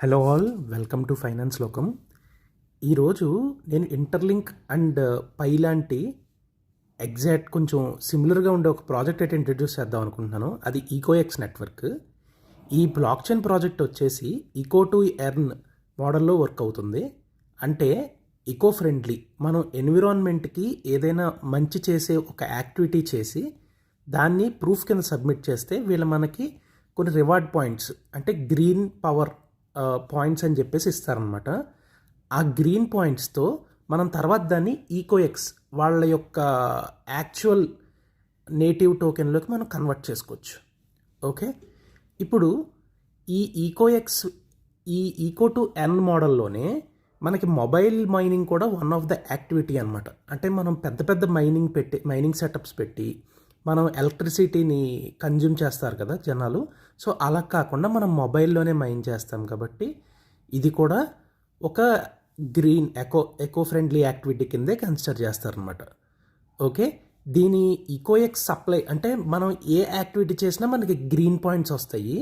Hello all, welcome to finance లోకం. ఈరోజు నేను ఇంటర్లింక్ అండ్ పై లాంటి ఎగ్జాక్ట్ కొంచెం సిమిలర్గా ఉండే ఒక ప్రాజెక్ట్ అయితే ఇంట్రడ్యూస్ చేద్దాం అనుకుంటున్నాను. అది ఈకోఎక్స్ నెట్వర్క్. ఈ బ్లాక్ చైన్ ప్రాజెక్ట్ వచ్చేసి ఈకో టు ఎర్న్ మోడల్లో వర్క్ అవుతుంది. అంటే ఈకో ఫ్రెండ్లీ, మనం ఎన్విరాన్మెంట్కి ఏదైనా మంచి చేసే ఒక యాక్టివిటీ చేసి దాన్ని ప్రూఫ్ కింద సబ్మిట్ చేస్తే వీళ్ళు మనకి కొన్ని రివార్డ్ పాయింట్స్, అంటే గ్రీన్ పవర్ పాయింట్స్ అని చెప్పేసి ఇస్తారనమాట. ఆ గ్రీన్ పాయింట్స్తో మనం తర్వాత దాన్ని ఈకోఎక్స్ వాళ్ళ యొక్క యాక్చువల్ నేటివ్ టోకెన్లోకి మనం కన్వర్ట్ చేసుకోవచ్చు. ఓకే, ఇప్పుడు ఈ ఈకోఎక్స్ ఈ ఈకో టు ఎర్న్ మోడల్లోనే మనకి మొబైల్ మైనింగ్ కూడా వన్ ఆఫ్ ద యాక్టివిటీ అనమాట. అంటే మనం పెద్ద పెద్ద మైనింగ్ సెటప్స్ పెట్టి మనం ఎలక్ట్రిసిటీని కన్జ్యూమ్ చేస్తారు కదా జనాలు. సో అలా కాకుండా మనం మొబైల్లోనే మైన్ చేస్తాం కాబట్టి ఇది కూడా ఒక గ్రీన్ ఎకో ఫ్రెండ్లీ యాక్టివిటీ కిందే కన్సిడర్ చేస్తారనమాట. ఓకే, దీని ఈకోఎక్స్ సప్లై అంటే మనం ఏ యాక్టివిటీ చేసినా మనకి గ్రీన్ పాయింట్స్ వస్తాయి.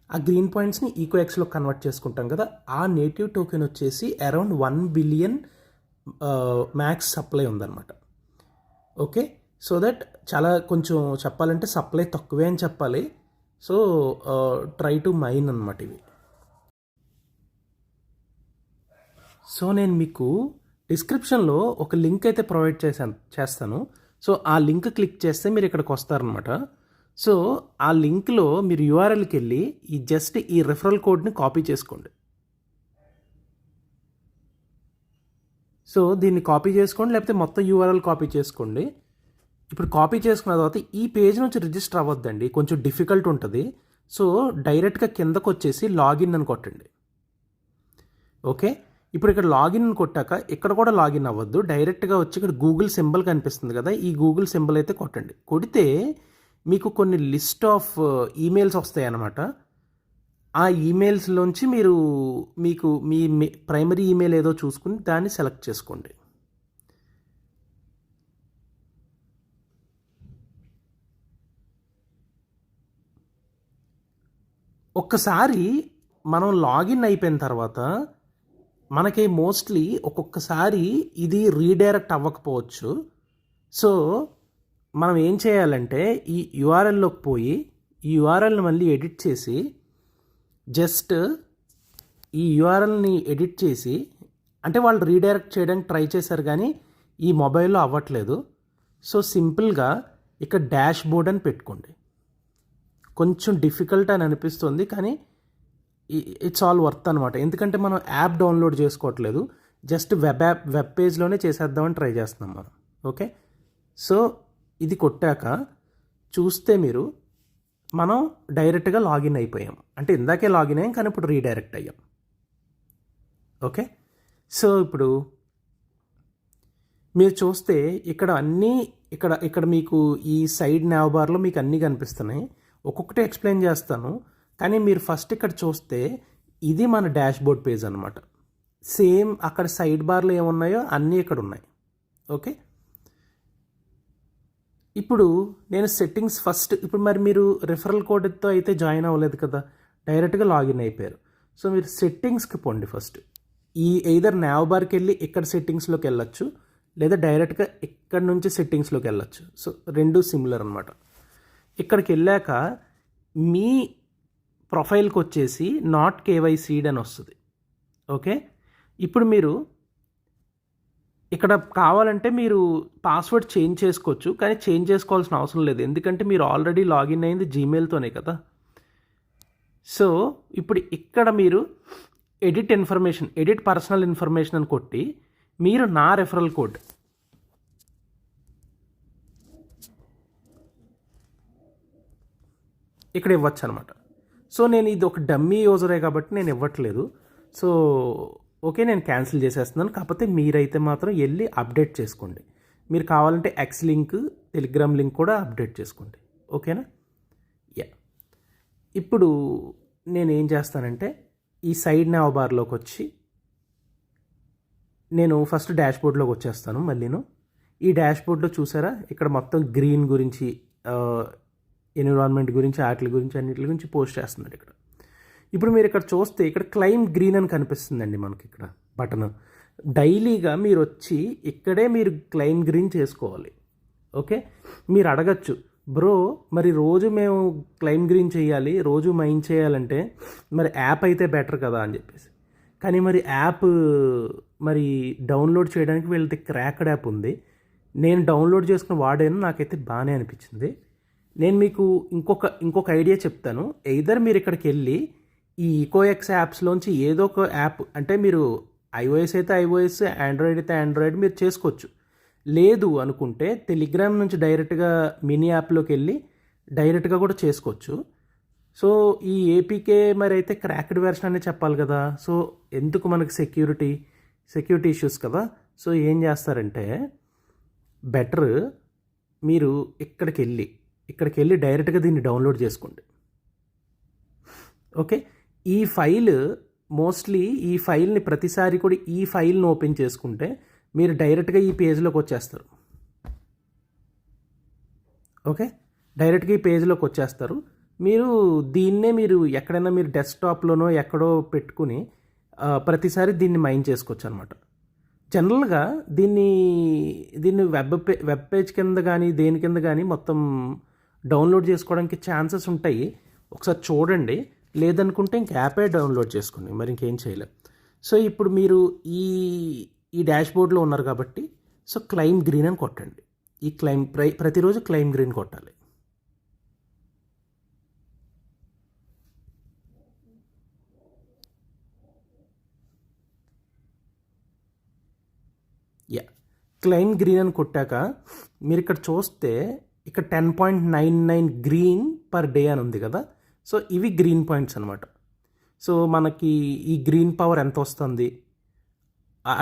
ఆ గ్రీన్ పాయింట్స్ని ఈకోఎక్స్లో కన్వర్ట్ చేసుకుంటాం కదా. ఆ నేటివ్ టోకెన్ వచ్చేసి అరౌండ్ 1 బిలియన్ మ్యాక్స్ సప్లై ఉందన్నమాట. ఓకే, సో దట్ చాలా కొంచెం చెప్పాలంటే సప్లై తక్కువే అని చెప్పాలి. సో ట్రై టు మైన్ అనమాట ఇవి. సో నేను మీకు డిస్క్రిప్షన్లో ఒక లింక్ అయితే ప్రొవైడ్ చేస్తాను. సో ఆ లింక్ క్లిక్ చేస్తే మీరు ఇక్కడికి వస్తారనమాట. సో ఆ లింక్లో మీరు యూఆర్ఎల్కి వెళ్ళి ఈ రెఫరల్ కోడ్ని కాపీ చేసుకోండి. సో దీన్ని కాపీ చేసుకోండి, లేకపోతే మొత్తం యూఆర్ఎల్ కాపీ చేసుకోండి. ఇప్పుడు కాపీ చేసుకున్న తర్వాత ఈ పేజ్ నుంచి రిజిస్టర్ అవ్వద్దండి, కొంచెం డిఫికల్ట్ ఉంటుంది. సో డైరెక్ట్గా కిందకు వచ్చేసి లాగిన్ అని కొట్టండి. ఓకే, ఇప్పుడు ఇక్కడ లాగిన్ అని కొట్టాక ఇక్కడ కూడా లాగిన్ అవ్వద్దు, డైరెక్ట్గా వచ్చి ఇక్కడ గూగుల్ సింబల్ కనిపిస్తుంది కదా, ఈ గూగుల్ సింబల్ అయితే కొట్టండి. కొడితే మీకు కొన్ని లిస్ట్ ఆఫ్ ఈమెయిల్స్ వస్తాయి అన్నమాట. ఆ ఈమెయిల్స్లోంచి మీకు మీ ప్రైమరీ ఈమెయిల్ ఏదో చూసుకుని దాన్ని సెలెక్ట్ చేసుకోండి. ఒక్కసారి మనం లాగిన్ అయిపోయిన తర్వాత మనకి మోస్ట్లీ ఒక్కొక్కసారి ఇది రీడైరెక్ట్ అవ్వకపోవచ్చు. సో మనం ఏం చేయాలంటే ఈ యూఆర్ఎల్లోకి పోయి ఈ యూఆర్ఎల్ని మళ్ళీ ఎడిట్ చేసి జస్ట్ ఈ యూఆర్ఎల్ని ఎడిట్ చేసి, అంటే వాళ్ళు రీడైరెక్ట్ చేయడానికి ట్రై చేశారు కానీ ఈ మొబైల్లో అవ్వట్లేదు. సో సింపుల్గా ఇక్కడ డాష్ బోర్డ్ అని పెట్టుకోండి. కొంచెం డిఫికల్ట్ అని అనిపిస్తుంది కానీ ఇట్స్ ఆల్ వర్త్ అనమాట. ఎందుకంటే మనం యాప్ డౌన్లోడ్ చేసుకోవట్లేదు, జస్ట్ వెబ్ పేజ్లోనే చేసేద్దామని ట్రై చేస్తున్నాం మనం. ఓకే, సో ఇది కొట్టాక చూస్తే మనం డైరెక్ట్గా లాగిన్ అయిపోయాం. అంటే ఇందాకే లాగిన్ అయ్యాం కానీ ఇప్పుడు రీడైరెక్ట్ అయ్యాం. ఓకే, సో ఇప్పుడు మీరు చూస్తే ఇక్కడ ఇక్కడ మీకు ఈ సైడ్ నావ్ బార్లో మీకు అన్నీ కనిపిస్తున్నాయి. ఒక్కొక్కటి ఎక్స్ప్లెయిన్ చేస్తాను కానీ మీరు ఫస్ట్ ఇక్కడ చూస్తే ఇది మన డాష్ బోర్డ్ పేజ్ అనమాట. సేమ్ అక్కడ సైడ్ బార్లో ఏమున్నాయో అన్నీ ఇక్కడ ఉన్నాయి. ఓకే, ఇప్పుడు నేను సెట్టింగ్స్ ఇప్పుడు మీరు రిఫరల్ కోడ్తో అయితే జాయిన్ అవ్వలేదు కదా, డైరెక్ట్గా లాగిన్ అయిపోయారు. సో మీరు సెట్టింగ్స్కి పోండి. ఫస్ట్ ఎయిదర్ నావ్ బార్కి వెళ్ళి ఇక్కడ సెట్టింగ్స్లోకి వెళ్ళొచ్చు, లేదా డైరెక్ట్గా ఇక్కడ నుంచి సెట్టింగ్స్లోకి వెళ్ళొచ్చు. సో రెండు సిమిలర్ అనమాట. ఇక్కడికి వెళ్ళాక మీ ప్రొఫైల్కి వచ్చేసి నాట్ కేవైసీడ్ అని వస్తుంది. ఓకే, ఇప్పుడు మీరు ఇక్కడ కావాలంటే మీరు పాస్వర్డ్ చేంజ్ చేసుకోవచ్చు, కానీ చేంజ్ చేసుకోవాల్సిన అవసరం లేదు, ఎందుకంటే మీరు ఆల్రెడీ లాగిన్ అయింది జీమెయిల్తోనే కదా. సో ఇప్పుడు ఇక్కడ మీరు ఎడిట్ పర్సనల్ ఇన్ఫర్మేషన్ అని కొట్టి మీరు నా రెఫరల్ కోడ్ ఇక్కడ ఇవ్వచ్చు అనమాట. సో నేను ఇది ఒక డమ్మీ యూజరే కాబట్టి నేను ఇవ్వట్లేదు. సో ఓకే, నేను క్యాన్సిల్ చేసేస్తున్నాను. కాకపోతే మీరైతే మాత్రం వెళ్ళి అప్డేట్ చేసుకోండి. మీరు కావాలంటే ఎక్స్ లింక్, టెలిగ్రామ్ లింక్ కూడా అప్డేట్ చేసుకోండి. ఓకేనా? యా, ఇప్పుడు నేను ఏం చేస్తానంటే ఈ సైడ్ నావ్ బార్లోకి వచ్చి నేను ఫస్ట్ డాష్ బోర్డ్లోకి వచ్చేస్తాను. మళ్ళీను ఈ డాష్ బోర్డ్లో చూసారా, ఇక్కడ మొత్తం గ్రీన్ గురించి, ఎన్విరాన్మెంట్ గురించి, వాటి గురించి, అన్నిటి గురించి పోస్ట్ చేస్తున్నాడు ఇక్కడ. ఇప్పుడు మీరు ఇక్కడ చూస్తే ఇక్కడ క్లైమ్ గ్రీన్ అని కనిపిస్తుందండి మనకి ఇక్కడ బటన్. డైలీగా మీరు వచ్చి ఇక్కడే మీరు క్లైమ్ గ్రీన్ చేసుకోవాలి. ఓకే, మీరు అడగచ్చు, బ్రో మరి రోజు మేము క్లైమ్ గ్రీన్ చేయాలి, రోజు మైన్ చేయాలంటే మరి యాప్ అయితే బెటర్ కదా అని చెప్పేసి. కానీ మరి యాప్ మరి డౌన్లోడ్ చేయడానికి వీళ్ళది క్రాక్డ్ యాప్ ఉంది. నేను డౌన్లోడ్ చేసుకుని వాడాను, నాకైతే బాగానే అనిపించింది. నేను మీకు ఇంకొక ఐడియా చెప్తాను. ఎయిదర్ మీరు ఇక్కడికి వెళ్ళి ఈ ఈకోఎక్స్ యాప్స్లోంచి ఏదో ఒక యాప్, అంటే మీరు ఐఓఎస్ అయితే ఐఓఎస్, ఆండ్రాయిడ్ అయితే ఆండ్రాయిడ్ మీరు చేసుకోవచ్చు. లేదు అనుకుంటే టెలిగ్రామ్ నుంచి డైరెక్ట్గా మినీ యాప్లోకి వెళ్ళి డైరెక్ట్గా కూడా చేసుకోవచ్చు. సో ఈ ఏపీకే మరి అయితే క్రాక్డ్ వెర్షన్ అనే చెప్పాలి కదా. సో ఎందుకు మనకి సెక్యూరిటీ ఇష్యూస్ కదా. సో ఏం చేస్తారంటే బెటర్ మీరు ఇక్కడికి వెళ్ళి డైరెక్ట్గా దీన్ని డౌన్లోడ్ చేసుకోండి. ఓకే, ఈ ఫైల్ని ప్రతిసారి కూడా ఈ ఫైల్ని ఓపెన్ చేసుకుంటే మీరు డైరెక్ట్గా ఈ పేజ్లోకి వచ్చేస్తారు. ఓకే, డైరెక్ట్గా ఈ పేజ్లోకి వచ్చేస్తారు. మీరు దీన్నే మీరు ఎక్కడైనా మీరు డెస్క్టాప్లోనో ఎక్కడో పెట్టుకుని ప్రతిసారి దీన్ని మైన్ చేసుకోవచ్చు అనమాట. జనరల్గా దీన్ని వెబ్ పేజ్ కింద కానీ దేని కింద కానీ మొత్తం డౌన్లోడ్ చేసుకోవడానికి ఛాన్సెస్ ఉంటాయి. ఒకసారి చూడండి, లేదనుకుంటే ఇంక యాపే డౌన్లోడ్ చేసుకోండి, మరి ఇంకేం చేయలేం. సో ఇప్పుడు మీరు ఈ డాష్బోర్డ్లో ఉన్నారు కాబట్టి సో క్లైమ్ గ్రీన్ అని కొట్టండి. ఈ ప్రతిరోజు క్లైమ్ గ్రీన్ కొట్టాలి. క్లైమ్ గ్రీన్ అని కొట్టాక మీరు ఇక్కడ చూస్తే ఇక్కడ 10.99 గ్రీన్ పర్ డే అని ఉంది కదా. సో ఇవి గ్రీన్ పాయింట్స్ అనమాట. సో మనకి ఈ గ్రీన్ పవర్ ఎంత వస్తుంది,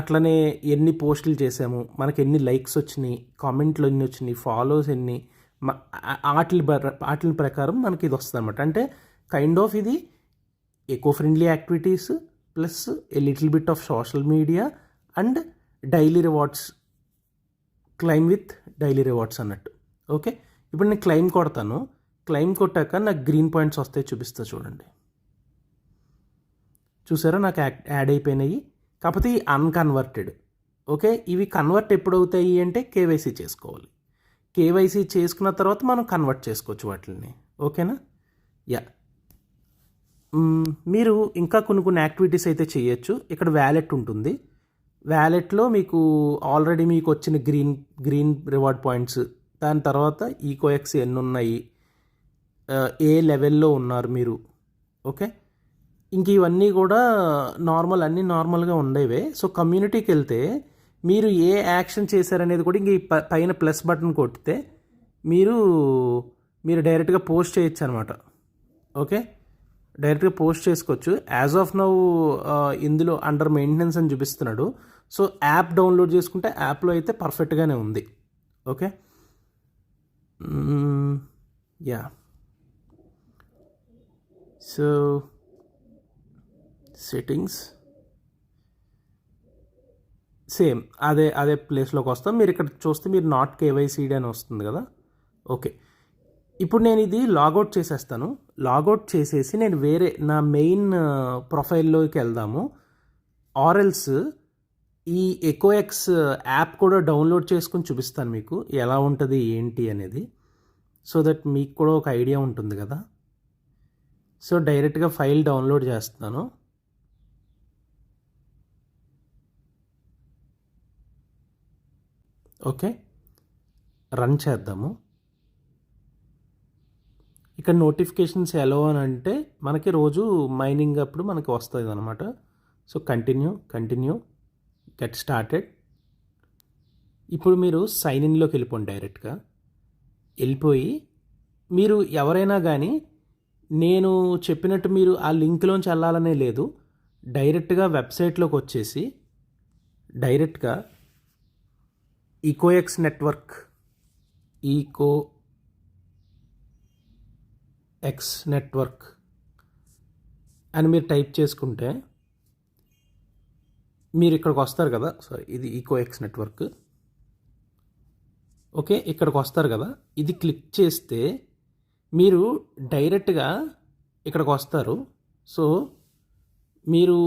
అట్లనే ఎన్ని పోస్టులు చేసాము, మనకి ఎన్ని లైక్స్ వచ్చినాయి, కామెంట్లు ఎన్ని వచ్చినాయి, ఫాలోస్ ఎన్ని, వాటి ప్రకారం మనకి ఇది వస్తుంది అనమాట. అంటే కైండ్ ఆఫ్ ఇది eco friendly activities plus a little bit of social media and daily rewards, claim with daily rewards అన్నట్టు. ఓకే, ఇప్పుడు నేను క్లైమ్ కొడతాను. క్లైమ్ కొట్టాక నాకు గ్రీన్ పాయింట్స్ వస్తాయి, చూపిస్తా చూడండి. చూసారా, నాకు యాడ్ అయిపోయినాయి. కాకపోతే ఈ అన్కన్వర్టెడ్. ఓకే, ఇవి కన్వర్ట్ ఎప్పుడు అవుతాయి అంటే కేవైసీ చేసుకోవాలి. కేవైసీ చేసుకున్న తర్వాత మనం కన్వర్ట్ చేసుకోవచ్చు వాటిని. ఓకేనా? యా, మీరు ఇంకా కొన్ని యాక్టివిటీస్ అయితే చేయొచ్చు. ఇక్కడ వ్యాలెట్ ఉంటుంది. వ్యాలెట్లో మీకు ఆల్రెడీ మీకు వచ్చిన గ్రీన్ రివార్డ్ పాయింట్స్, దాని తర్వాత ఈకోఎక్స్ ఎన్ని ఉన్నాయి, ఏ లెవెల్లో ఉన్నారు మీరు. ఓకే, ఇంక ఇవన్నీ కూడా అన్నీ నార్మల్గా ఉండేవే. సో కమ్యూనిటీకి వెళ్తే మీరు ఏ యాక్షన్ చేశారనేది కూడా ఇంక పైన ప్లస్ బటన్ కొడితే మీరు డైరెక్ట్గా పోస్ట్ చేయొచ్చు అనమాట. ఓకే, డైరెక్ట్గా పోస్ట్ చేసుకోవచ్చు. యాజ్ ఆఫ్ నౌ ఇందులో అండర్ మెయింటెనెన్స్ అని చూపిస్తున్నాడు. సో యాప్ డౌన్లోడ్ చేసుకుంటే యాప్లో అయితే పర్ఫెక్ట్గానే ఉంది. Okay, yeah, so settings same అదే ప్లేస్లోకి వస్తాం. మీరు ఇక్కడ చూస్తే మీరు నాట్ కేవైసీడ్ అని వస్తుంది కదా. ఓకే, ఇప్పుడు నేను ఇది లాగౌట్ చేసేస్తాను. లాగౌట్ చేసేసి నేను వేరే నా మెయిన్ ప్రొఫైల్లోకి వెళ్దాము. ఆర్ఎల్స్ ఈ ఎకోఎక్స్ యాప్ కూడా డౌన్లోడ్ చేసుకుని చూపిస్తాను మీకు ఎలా ఉంటుంది ఏంటి అనేది. సో దట్ మీకు కూడా ఒక ఐడియా ఉంటుంది కదా. సో డైరెక్ట్గా ఫైల్ డౌన్లోడ్ చేస్తున్నాను. ఓకే, రన్ చేద్దాము. ఇక్కడ నోటిఫికేషన్స్ ఎలా అని అంటే మనకి రోజు మైనింగ్ అప్పుడు మనకి వస్తుంది అనమాట. So continue get started. ఇప్పుడు మీరు సైన్ ఇన్లోకి వెళ్ళిపోండి. డైరెక్ట్గా వెళ్ళిపోయి మీరు ఎవరైనా కానీ నేను చెప్పినట్టు మీరు ఆ లింక్లోంచి వెళ్ళాలనే లేదు. డైరెక్ట్గా వెబ్సైట్లోకి వచ్చేసి డైరెక్ట్గా ఈకోఎక్స్ నెట్వర్క్ అని మీరు టైప్ చేసుకుంటే మీరు ఇక్కడికి వస్తారు కదా. సారీ, ఇది ఈకోఎక్స్ నెట్వర్క్. ఓకే, ఇక్కడికి వస్తారు కదా. ఇది క్లిక్ చేస్తే మీరు డైరెక్ట్గా ఇక్కడికి వస్తారు. సో మీరు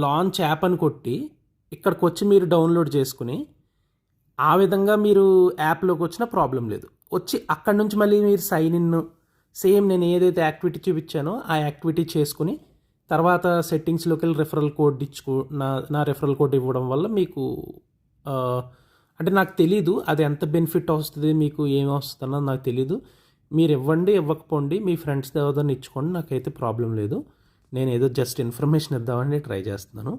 లాంచ్ యాప్ అని కొట్టి ఇక్కడికి వచ్చి మీరు డౌన్లోడ్ చేసుకుని ఆ విధంగా మీరు యాప్లోకి వచ్చిన ప్రాబ్లం లేదు. వచ్చి అక్కడి నుంచి మళ్ళీ మీరు సైన్ ఇన్ సేమ్ నేను ఏదైతే యాక్టివిటీ చూపించానో ఆ యాక్టివిటీ చేసుకుని తర్వాత సెట్టింగ్స్లోకి వెళ్ళి రెఫరల్ కోడ్ నా రెఫరల్ కోడ్ ఇవ్వడం వల్ల మీకు అంటే నాకు తెలీదు అది ఎంత బెనిఫిట్ వస్తుంది, మీకు ఏమి వస్తుందన్నది నాకు తెలీదు. మీరు ఇవ్వండి, ఇవ్వకపోండి, మీ ఫ్రెండ్స్ ఎవరిని ఇచ్చుకోండి, నాకైతే ప్రాబ్లం లేదు. నేను ఏదో జస్ట్ ఇన్ఫర్మేషన్ ఇద్దామని ట్రై చేస్తున్నాను.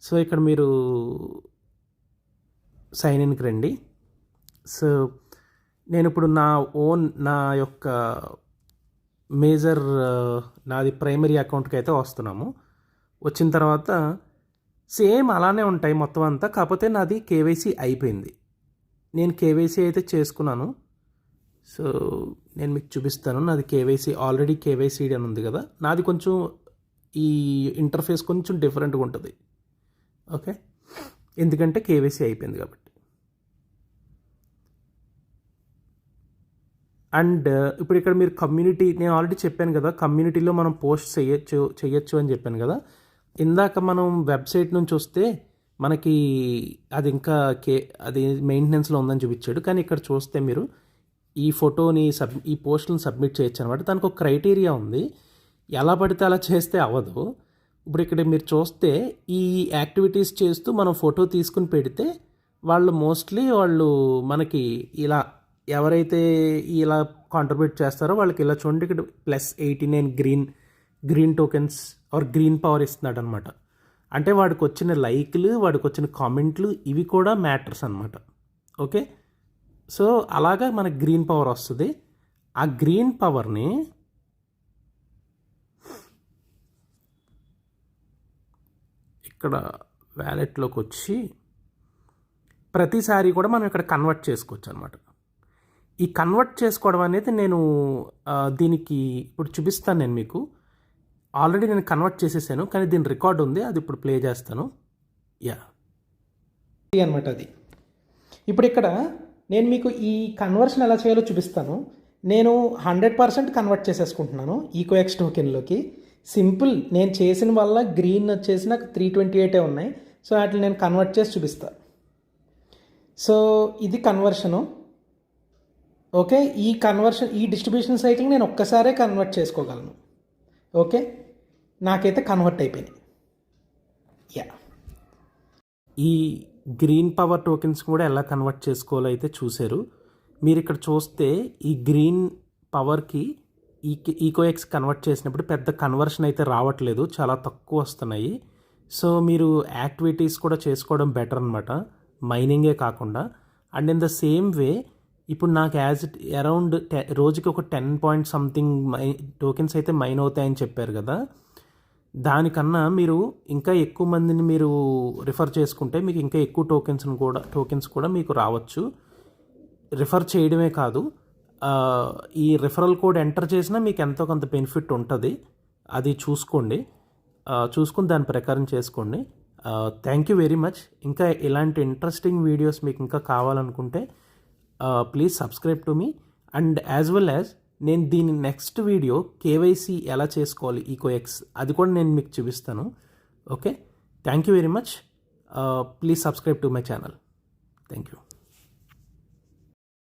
సో ఇక్కడ మీరు సైన్ ఇన్కి రండి. సో నేను ఇప్పుడు నా యొక్క మేజర్ నాది ప్రైమరీ అకౌంట్కి అయితే వస్తున్నాము. వచ్చిన తర్వాత సేమ్ అలానే ఉంటాయి మొత్తం అంతా, కాకపోతే నాది కేవైసీ అయిపోయింది. నేను కేవైసీ అయితే చేసుకున్నాను. సో నేను మీకు చూపిస్తాను. నాది కేవైసీ ఆల్రెడీ కేవైసీ అని ఉంది కదా, నాది కొంచెం ఈ ఇంటర్ఫేస్ కొంచెం డిఫరెంట్గా ఉంటుంది. ఓకే, ఎందుకంటే కేవైసీ అయిపోయింది కాబట్టి. అండ్ ఇప్పుడు ఇక్కడ మీరు కమ్యూనిటీ, నేను ఆల్రెడీ చెప్పాను కదా కమ్యూనిటీలో మనం పోస్ట్ చేయొచ్చు అని చెప్పాను కదా. ఇందాక మనం వెబ్సైట్ నుంచి వస్తే మనకి అది ఇంకా అది మెయింటెనెన్స్లో ఉందని చూపించాడు. కానీ ఇక్కడ చూస్తే మీరు ఈ ఫోటోని ఈ పోస్ట్ని సబ్మిట్ చేయొచ్చు అనమాట. దానికి ఒక క్రైటీరియా ఉంది, ఎలా పడితే అలా చేస్తే అవ్వదు. ఇప్పుడు ఇక్కడ మీరు చూస్తే ఈ యాక్టివిటీస్ చేస్తూ మనం ఫోటో తీసుకుని పెడితే వాళ్ళు మనకి ఇలా ఎవరైతే ఇలా కాంట్రిబ్యూట్ చేస్తారో వాళ్ళకి ఇలా చూడండి, ఇక్కడ +89 green tokens or green power ఇస్తున్నాడు అనమాట. అంటే వాడికి వచ్చిన లైక్లు, వాడికి వచ్చిన కామెంట్లు ఇవి కూడా మ్యాటర్స్ అనమాట. ఓకే, సో అలాగా మనకు గ్రీన్ పవర్ వస్తుంది. ఆ గ్రీన్ పవర్ని ఇక్కడ వ్యాలెట్లోకి వచ్చి ప్రతిసారి కూడా మనం ఇక్కడ కన్వర్ట్ చేసుకోవచ్చు అనమాట. ఈ కన్వర్ట్ చేసుకోవడం అనేది నేను దీనికి ఇప్పుడు చూపిస్తాను. నేను మీకు ఆల్రెడీ నేను కన్వర్ట్ చేసేసాను, కానీ దీని రికార్డ్ ఉంది, అది ఇప్పుడు ప్లే చేస్తాను. అనమాట అది. ఇప్పుడు ఇక్కడ నేను మీకు ఈ కన్వర్షన్ ఎలా చేయాలో చూపిస్తాను. నేను 100% కన్వర్ట్ చేసేసుకుంటున్నాను ఈకోఎక్స్ టోకెన్లోకి. సింపుల్, నేను చేసిన వల్ల గ్రీన్ వచ్చేసి నాకు 328 ఉన్నాయి. సో వాటిని నేను కన్వర్ట్ చేసి చూపిస్తాను. సో ఇది కన్వర్షను. ఓకే, ఈ డిస్ట్రిబ్యూషన్ సైకిల్ నేను ఒక్కసారే కన్వర్ట్ చేసుకోగలను. ఓకే, నాకైతే కన్వర్ట్ అయిపోయినాయి. ఈ గ్రీన్ పవర్ టోకెన్స్ కూడా ఎలా కన్వర్ట్ చేసుకోవాలో అయితే చూశారు. మీరు ఇక్కడ చూస్తే ఈ గ్రీన్ పవర్కి ఈకోఎక్స్ కన్వర్ట్ చేసినప్పుడు పెద్ద కన్వర్షన్ అయితే రావట్లేదు, చాలా తక్కువ వస్తున్నాయి. సో మీరు యాక్టివిటీస్ కూడా చేసుకోవడం బెటర్ అనమాట, మైనింగే కాకుండా. And in the same way ఇప్పుడు నాకు అరౌండ్ రోజుకి ఒక 10 పాయింట్ సంథింగ్ టోకెన్స్ అయితే మైన్ అవుతాయని చెప్పారు కదా. దానికన్నా మీరు ఇంకా ఎక్కువ మందిని మీరు రిఫర్ చేసుకుంటే మీకు ఇంకా ఎక్కువ టోకెన్స్ కూడా మీకు రావచ్చు. రిఫర్ చేయడమే కాదు, ఈ రిఫరల్ కోడ్ ఎంటర్ చేసినా మీకు ఎంతో కొంత బెనిఫిట్ ఉంటుంది. అది చూసుకుని దాని ప్రకారం చేసుకోండి. Thank you very much. ఇంకా ఇలాంటి ఇంట్రెస్టింగ్ వీడియోస్ మీకు ఇంకా కావాలనుకుంటే please subscribe to me. And as well as నేను దీని నెక్స్ట్ వీడియో కేవైసీ ఎలా చేసుకోవాలి ఈకోఎక్స్, అది కూడా నేను మీకు చూపిస్తాను. Okay, thank you very much. Please subscribe to my channel. Thank you.